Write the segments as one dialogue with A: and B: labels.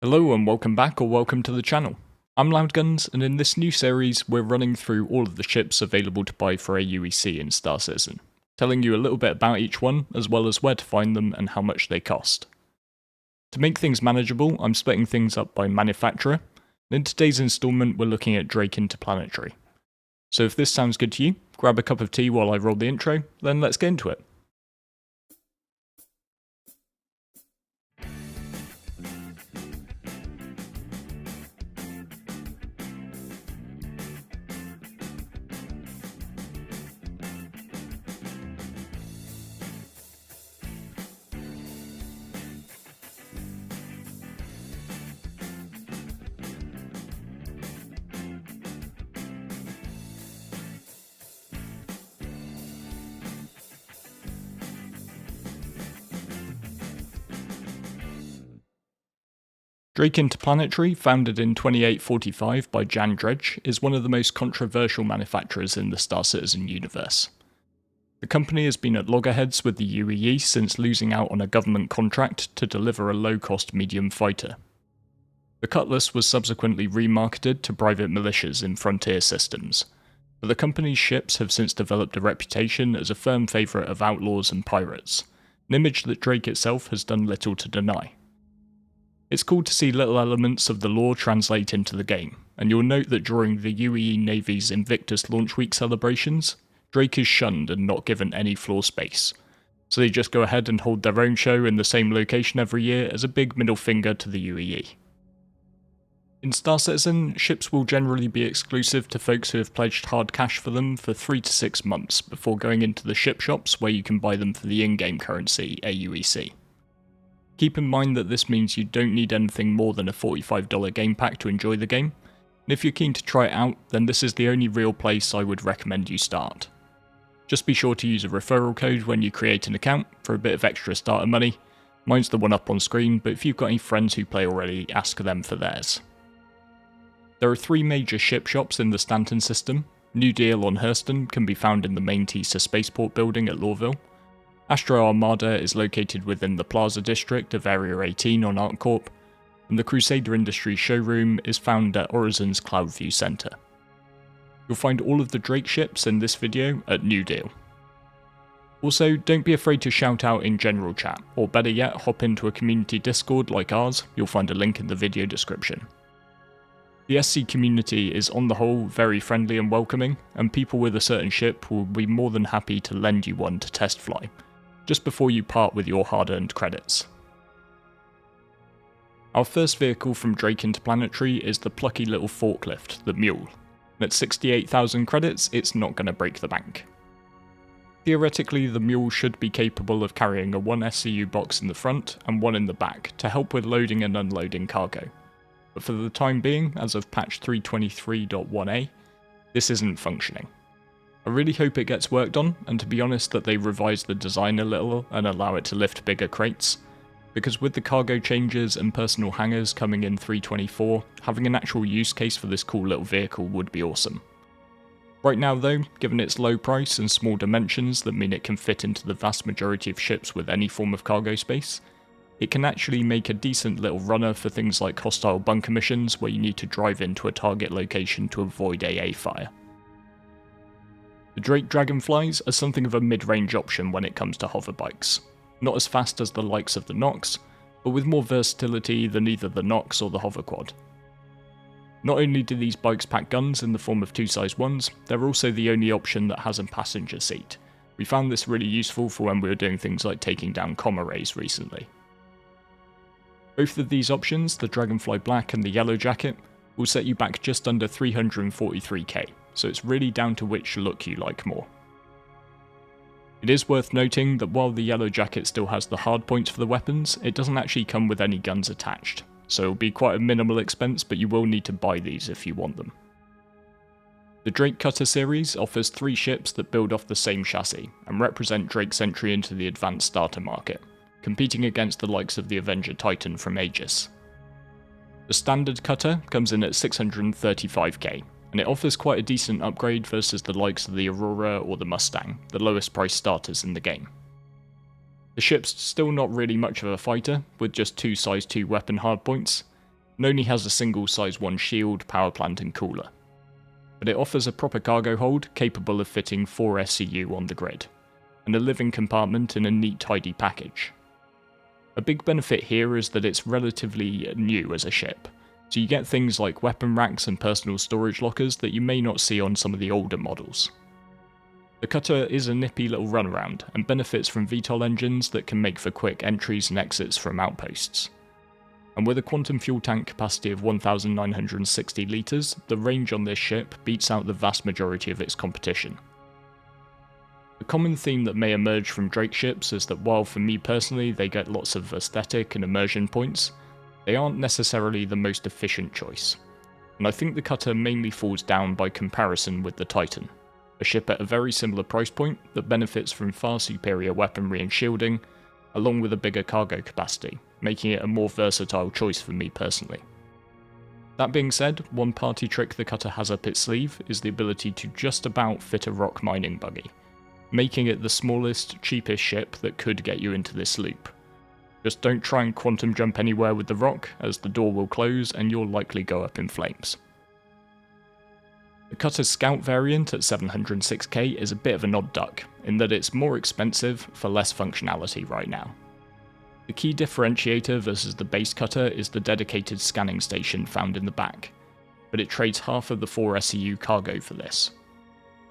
A: Hello and welcome back or welcome to the channel. I'm Loudguns, and in this new series we're running through all of the ships available to buy for aUEC in Star Citizen, telling you a little bit about each one as well as where to find them and how much they cost. To make things manageable, I'm splitting things up by manufacturer, and in today's installment we're looking at Drake Interplanetary. So if this sounds good to you, grab a cup of tea while I roll the intro, then let's get into it. Drake Interplanetary, founded in 2845 by Jan Dredge, is one of the most controversial manufacturers in the Star Citizen universe. The company has been at loggerheads with the UEE since losing out on a government contract to deliver a low-cost medium fighter. The Cutlass was subsequently remarketed to private militias in Frontier systems, but the company's ships have since developed a reputation as a firm favourite of outlaws and pirates, an image that Drake itself has done little to deny. It's cool to see little elements of the lore translate into the game, and you'll note that during the UEE Navy's Invictus Launch Week celebrations, Drake is shunned and not given any floor space, so they just go ahead and hold their own show in the same location every year as a big middle finger to the UEE. In Star Citizen, ships will generally be exclusive to folks who have pledged hard cash for them for 3 to 6 months before going into the ship shops where you can buy them for the in-game currency, aUEC. Keep in mind that this means you don't need anything more than a $45 game pack to enjoy the game, and if you're keen to try it out, then this is the only real place I would recommend you start. Just be sure to use a referral code when you create an account for a bit of extra starter money. Mine's the one up on screen, but if you've got any friends who play already, ask them for theirs. There are 3 major ship shops in the Stanton system. New Deal on Hurston can be found in the main Tisa Spaceport building at Lorville. Astro Armada is located within the Plaza District of Area 18 on ArcCorp, and the Crusader Industries showroom is found at Horizon's Cloudview Center. You'll find all of the Drake ships in this video at New Deal. Also, don't be afraid to shout out in general chat, or better yet, hop into a community Discord like ours. You'll find a link in the video description. The SC community is on the whole very friendly and welcoming, and people with a certain ship will be more than happy to lend you one to test fly, just before you part with your hard-earned credits. Our first vehicle from Drake Interplanetary is the plucky little forklift, the Mule, and at 68,000 credits it's not going to break the bank. Theoretically, the Mule should be capable of carrying a 1 SCU box in the front and 1 in the back to help with loading and unloading cargo, but for the time being, as of patch 323.1a, this isn't functioning. I really hope it gets worked on, and to be honest that they revise the design a little and allow it to lift bigger crates, because with the cargo changes and personal hangars coming in 324, having an actual use case for this cool little vehicle would be awesome. Right now though, given its low price and small dimensions that mean it can fit into the vast majority of ships with any form of cargo space, it can actually make a decent little runner for things like hostile bunker missions where you need to drive into a target location to avoid AA fire. The Drake Dragonflies are something of a mid-range option when it comes to hover bikes. Not as fast as the likes of the Nox, but with more versatility than either the Nox or the hoverquad. Not only do these bikes pack guns in the form of 2-size-1s, they're also the only option that has a passenger seat. We found this really useful for when we were doing things like taking down comm arrays recently. Both of these options, the Dragonfly Black and the Yellowjacket, will set you back just under 343k, so it's really down to which look you like more. It is worth noting that while the Yellowjacket still has the hard points for the weapons, it doesn't actually come with any guns attached, so it'll be quite a minimal expense, but you will need to buy these if you want them. The Drake Cutter series offers 3 ships that build off the same chassis, and represent Drake's entry into the advanced starter market, competing against the likes of the Avenger Titan from Aegis. The standard cutter comes in at 635k, and it offers quite a decent upgrade versus the likes of the Aurora or the Mustang, the lowest priced starters in the game. The ship's still not really much of a fighter, with just 2 size 2 weapon hardpoints. and only has a single size 1 shield, power plant and cooler. But it offers a proper cargo hold capable of fitting 4 SCU on the grid, and a living compartment in a neat tidy package. A big benefit here is that it's relatively new as a ship, so you get things like weapon racks and personal storage lockers that you may not see on some of the older models. The cutter is a nippy little runaround and benefits from VTOL engines that can make for quick entries and exits from outposts. And with a quantum fuel tank capacity of 1,960 litres, the range on this ship beats out the vast majority of its competition. A common theme that may emerge from Drake ships is that while for me personally they get lots of aesthetic and immersion points, they aren't necessarily the most efficient choice, and I think the cutter mainly falls down by comparison with the Titan, a ship at a very similar price point that benefits from far superior weaponry and shielding, along with a bigger cargo capacity, making it a more versatile choice for me personally. That being said, one party trick the cutter has up its sleeve is the ability to just about fit a rock mining buggy, making it the smallest, cheapest ship that could get you into this loop. Just don't try and quantum jump anywhere with the rock, as the door will close and you'll likely go up in flames. The cutter's Scout variant at 706k is a bit of an odd duck, in that it's more expensive for less functionality right now. The key differentiator versus the base cutter is the dedicated scanning station found in the back, but it trades half of the 4 SCU cargo for this.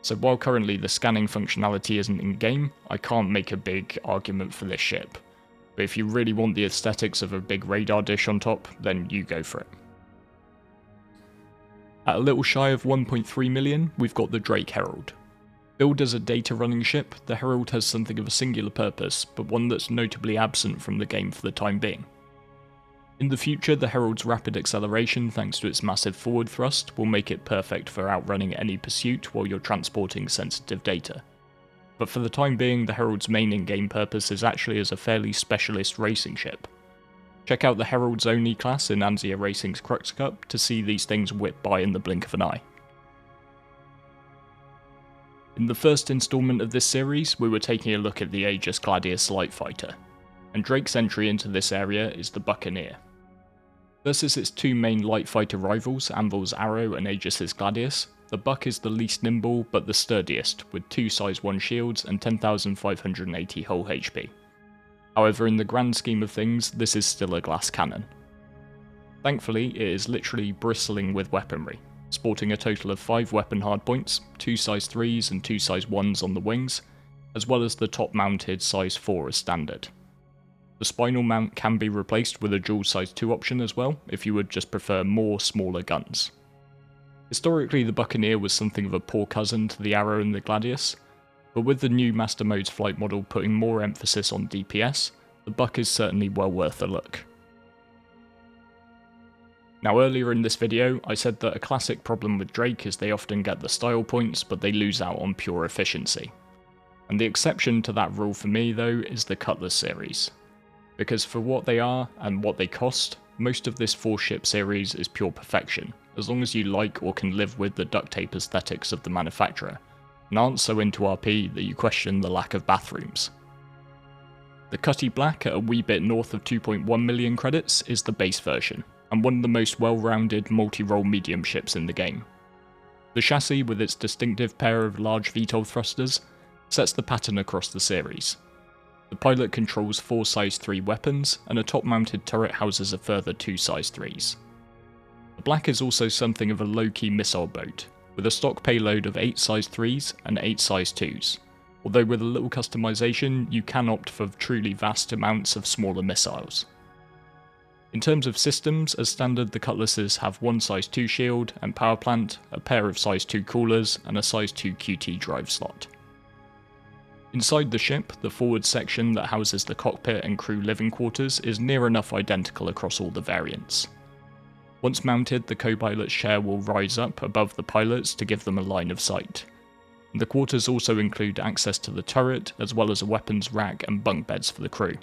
A: So while currently the scanning functionality isn't in-game, I can't make a big argument for this ship. But if you really want the aesthetics of a big radar dish on top, then you go for it. At a little shy of 1.3 million, we've got the Drake Herald. Billed as a data running ship, the Herald has something of a singular purpose, but one that's notably absent from the game for the time being. In the future, the Herald's rapid acceleration thanks to its massive forward thrust will make it perfect for outrunning any pursuit while you're transporting sensitive data. But for the time being, the Herald's main in-game purpose is actually as a fairly specialist racing ship. Check out the Herald's only class in Anzia Racing's Crux Cup to see these things whip by in the blink of an eye. In the first installment of this series, we were taking a look at the Aegis Gladius light fighter, and Drake's entry into this area is the Buccaneer. Versus its two main light fighter rivals, Anvil's Arrow and Aegis's Gladius, the Buck is the least nimble but the sturdiest, with 2 size 1 shields and 10,580 hull HP. However, in the grand scheme of things, this is still a glass cannon. Thankfully, it is literally bristling with weaponry, sporting a total of 5 weapon hardpoints, 2 size 3s and 2 size 1s on the wings, as well as the top mounted size 4 as standard. The spinal mount can be replaced with a dual size 2 option as well, if you would just prefer more smaller guns. Historically, the Buccaneer was something of a poor cousin to the Arrow and the Gladius, but with the new Master Mode's flight model putting more emphasis on DPS, the Buck is certainly well worth a look. Now earlier in this video, I said that a classic problem with Drake is they often get the style points, but they lose out on pure efficiency. And the exception to that rule for me though is the Cutlass series. Because for what they are and what they cost, most of this 4-ship series is pure perfection, as long as you like or can live with the duct tape aesthetics of the manufacturer, and aren't so into RP that you question the lack of bathrooms. The Cutlass Black at a wee bit north of 2.1 million credits is the base version, and one of the most well-rounded multi-role medium ships in the game. The chassis, with its distinctive pair of large VTOL thrusters, sets the pattern across the series. The pilot controls 4 size 3 weapons, and a top-mounted turret houses a further 2 size 3s. The Black is also something of a low-key missile boat, with a stock payload of 8 size 3s and 8 size 2s, although with a little customization you can opt for truly vast amounts of smaller missiles. In terms of systems, as standard the Cutlasses have 1 size 2 shield and power plant, a pair of size 2 coolers, and a size 2 QT drive slot. Inside the ship, the forward section that houses the cockpit and crew living quarters is near enough identical across all the variants. Once mounted, the co-pilot's chair will rise up above the pilots to give them a line of sight. The quarters also include access to the turret, as well as a weapons rack and bunk beds for the crew.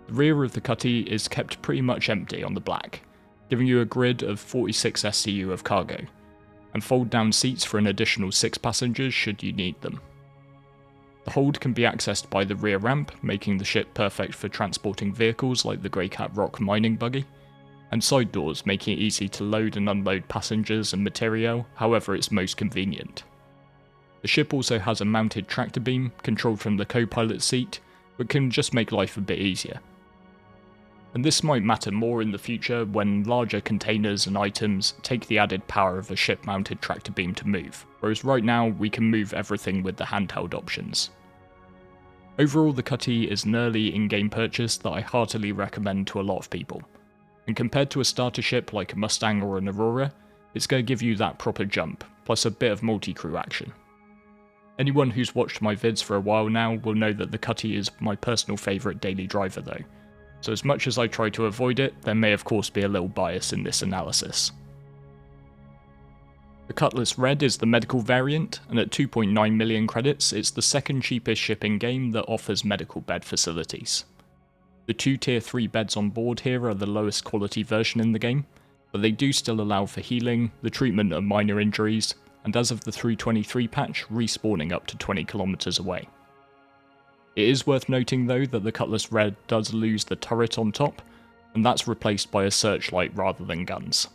A: The rear of the Cutty is kept pretty much empty on the Black, giving you a grid of 46 SCU of cargo, and fold-down seats for an additional 6 passengers should you need them. The hold can be accessed by the rear ramp, making the ship perfect for transporting vehicles like the Greycat Rock mining buggy, and side doors making it easy to load and unload passengers and material however it's most convenient. The ship also has a mounted tractor beam controlled from the co-pilot seat, but can just make life a bit easier. And this might matter more in the future when larger containers and items take the added power of a ship-mounted tractor beam to move, whereas right now we can move everything with the handheld options. Overall, the Cutty is an early in-game purchase that I heartily recommend to a lot of people, and compared to a starter ship like a Mustang or an Aurora, it's going to give you that proper jump, plus a bit of multi-crew action. Anyone who's watched my vids for a while now will know that the Cutty is my personal favourite daily driver though, so as much as I try to avoid it, there may of course be a little bias in this analysis. The Cutlass Red is the medical variant, and at 2.9 million credits, it's the second cheapest ship in game that offers medical bed facilities. The 2 tier 3 beds on board here are the lowest quality version in the game, but they do still allow for healing, the treatment of minor injuries, and as of the 323 patch, respawning up to 20 kilometers away. It is worth noting though that the Cutlass Red does lose the turret on top, and that's replaced by a searchlight rather than guns.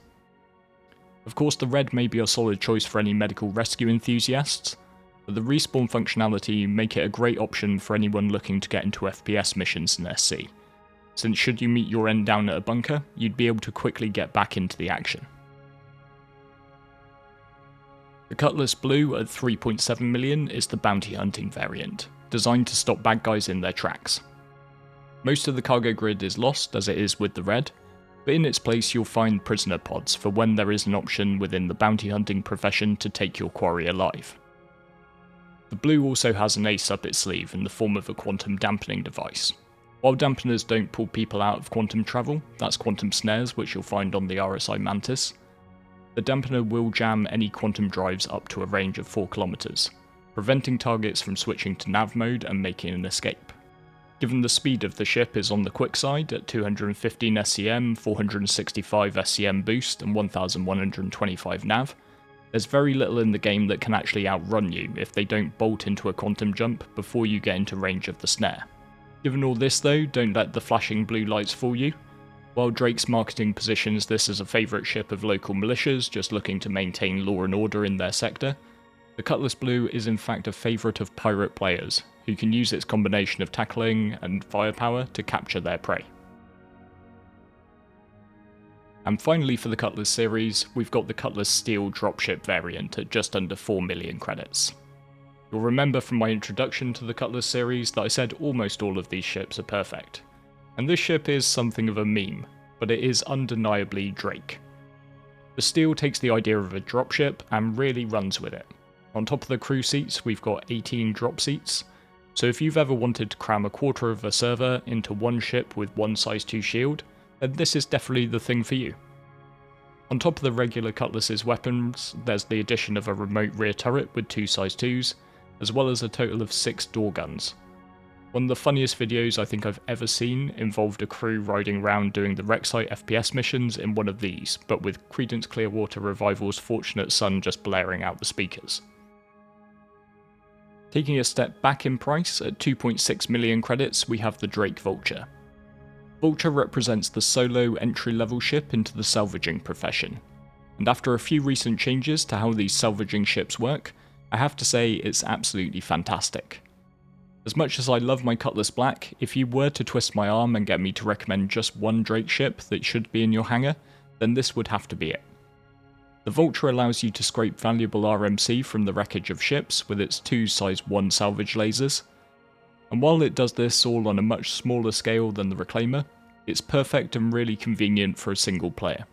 A: Of course, the Red may be a solid choice for any medical rescue enthusiasts, but the respawn functionality make it a great option for anyone looking to get into FPS missions in SC, since should you meet your end down at a bunker, you'd be able to quickly get back into the action. The Cutlass Blue at 3.7 million is the bounty hunting variant, designed to stop bad guys in their tracks. Most of the cargo grid is lost as it is with the Red, but in its place you'll find prisoner pods for when there is an option within the bounty hunting profession to take your quarry alive. The Blue also has an ace up its sleeve in the form of a quantum dampening device. While dampeners don't pull people out of quantum travel, that's quantum snares which you'll find on the RSI Mantis, the dampener will jam any quantum drives up to a range of 4 kilometers, preventing targets from switching to nav mode and making an escape. Given the speed of the ship is on the quick side at 215 SCM, 465 SCM boost and 1125 nav, there's very little in the game that can actually outrun you if they don't bolt into a quantum jump before you get into range of the snare. Given all this though, don't let the flashing blue lights fool you. While Drake's marketing positions this as a favourite ship of local militias just looking to maintain law and order in their sector, the Cutlass Blue is in fact a favourite of pirate players, who can use its combination of tackling and firepower to capture their prey. And finally for the Cutlass series, we've got the Cutlass Steel dropship variant at just under 4 million credits. You'll remember from my introduction to the Cutlass series that I said almost all of these ships are perfect. And this ship is something of a meme, but it is undeniably Drake. The Steel takes the idea of a dropship and really runs with it. On top of the crew seats, we've got 18 drop seats, so if you've ever wanted to cram a quarter of a server into one ship with one size 2 shield, then this is definitely the thing for you. On top of the regular Cutlass's weapons, there's the addition of a remote rear turret with 2 size 2s, as well as a total of 6 door guns. One of the funniest videos I think I've ever seen involved a crew riding around doing the wreck site FPS missions in one of these, but with Creedence Clearwater Revival's Fortunate Son just blaring out the speakers. Taking a step back in price, at 2.6 million credits we have the Drake Vulture. Vulture represents the solo entry-level ship into the salvaging profession, and after a few recent changes to how these salvaging ships work, I have to say it's absolutely fantastic. As much as I love my Cutlass Black, if you were to twist my arm and get me to recommend just one Drake ship that should be in your hangar, then this would have to be it. The Vulture allows you to scrape valuable RMC from the wreckage of ships with its 2 size 1 salvage lasers, and while it does this all on a much smaller scale than the Reclaimer, it's perfect and really convenient for a single player.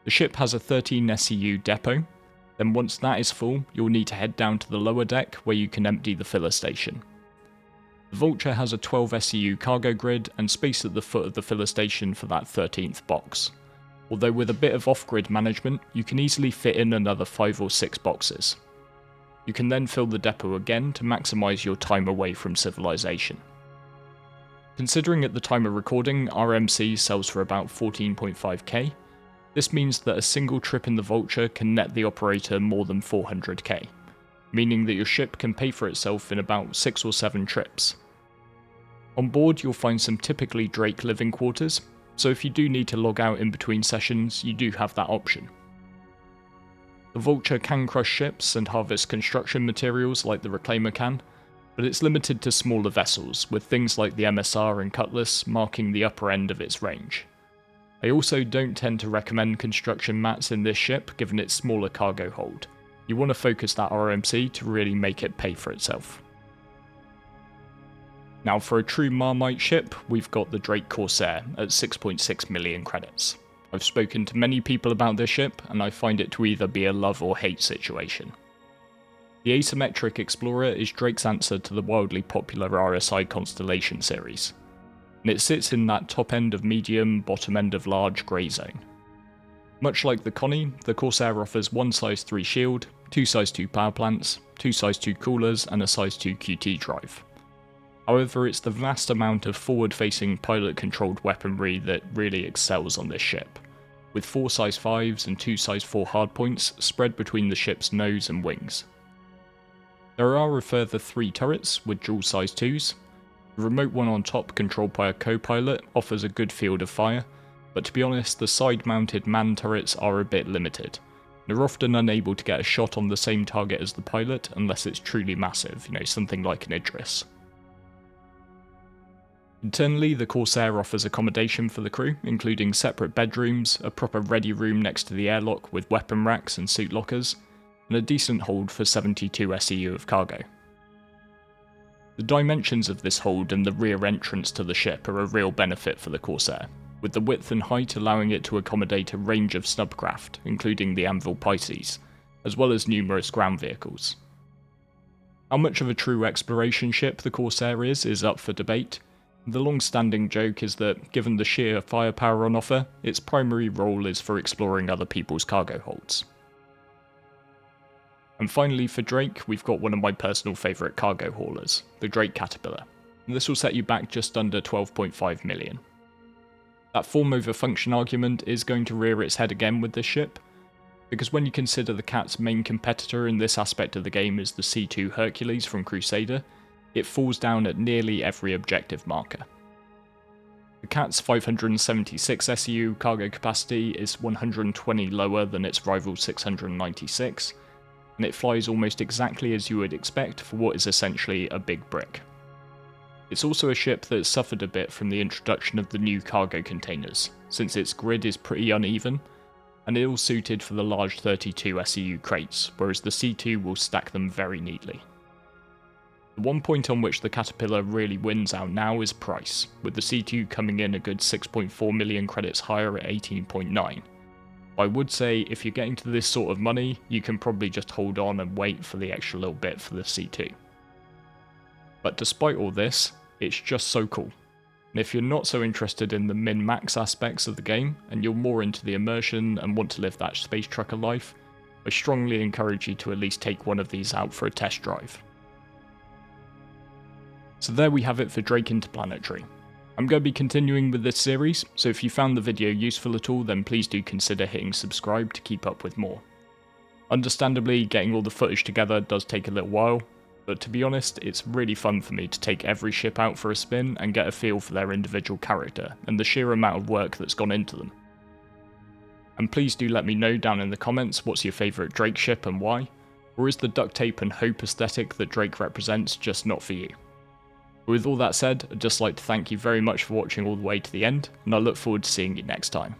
A: The ship has a 13 SCU depot, then once that is full, you'll need to head down to the lower deck where you can empty the filler station. The Vulture has a 12 SCU cargo grid and space at the foot of the filler station for that 13th box. Although with a bit of off-grid management, you can easily fit in another 5 or 6 boxes. You can then fill the depot again to maximise your time away from civilization. Considering at the time of recording, RMC sells for about 14.5k, this means that a single trip in the Vulture can net the operator more than 400k, meaning that your ship can pay for itself in about 6 or 7 trips. On board you'll find some typically Drake living quarters, so if you do need to log out in between sessions, you do have that option. The Vulture can crush ships and harvest construction materials like the Reclaimer can, but it's limited to smaller vessels, with things like the MSR and Cutlass marking the upper end of its range. I also don't tend to recommend construction mats in this ship given its smaller cargo hold. You want to focus that RMC to really make it pay for itself. Now for a true Marmite ship, we've got the Drake Corsair at 6.6 million credits. I've spoken to many people about this ship, and I find it to either be a love or hate situation. The Asymmetric Explorer is Drake's answer to the wildly popular RSI Constellation series, and it sits in that top end of medium, bottom end of large grey zone. Much like the Connie, the Corsair offers one size 3 shield, 2 size 2 power plants, 2 size 2 coolers and a size 2 QT drive. However, it's the vast amount of forward-facing pilot-controlled weaponry that really excels on this ship, with 4 size 5s and 2 size 4 hardpoints spread between the ship's nose and wings. There are a further 3 turrets with dual size 2s. The remote one on top, controlled by a co-pilot, offers a good field of fire, but to be honest, the side-mounted man turrets are a bit limited. They're often unable to get a shot on the same target as the pilot unless it's truly massive, something like an Idris. Internally, the Corsair offers accommodation for the crew, including separate bedrooms, a proper ready room next to the airlock with weapon racks and suit lockers, and a decent hold for 72 SEU of cargo. The dimensions of this hold and the rear entrance to the ship are a real benefit for the Corsair, with the width and height allowing it to accommodate a range of snubcraft, including the Anvil Pisces, as well as numerous ground vehicles. How much of a true exploration ship the Corsair is up for debate. The long-standing joke is that, given the sheer firepower on offer, its primary role is for exploring other people's cargo holds. And finally for Drake, we've got one of my personal favourite cargo haulers, the Drake Caterpillar, and this will set you back just under 12.5 million. That form over function argument is going to rear its head again with this ship, because when you consider the Cat's main competitor in this aspect of the game is the C2 Hercules from Crusader, it falls down at nearly every objective marker. The Cat's 576 SEU cargo capacity is 120 lower than its rival 696, and it flies almost exactly as you would expect for what is essentially a big brick. It's also a ship that suffered a bit from the introduction of the new cargo containers, since its grid is pretty uneven, and ill suited for the large 32 SEU crates, whereas the C2 will stack them very neatly. The one point on which the Caterpillar really wins out now is price, with the C2 coming in a good 6.4 million credits higher at 18.9. I would say if you're getting to this sort of money, you can probably just hold on and wait for the extra little bit for the C2. But despite all this, it's just so cool. And if you're not so interested in the min-max aspects of the game, and you're more into the immersion and want to live that space trucker life, I strongly encourage you to at least take one of these out for a test drive. So there we have it for Drake Interplanetary. I'm going to be continuing with this series, so if you found the video useful at all, then please do consider hitting subscribe to keep up with more. Understandably, getting all the footage together does take a little while, but to be honest, it's really fun for me to take every ship out for a spin and get a feel for their individual character, and the sheer amount of work that's gone into them. And please do let me know down in the comments what's your favourite Drake ship and why, or is the duct tape and hope aesthetic that Drake represents just not for you? With all that said, I'd just like to thank you very much for watching all the way to the end, and I look forward to seeing you next time.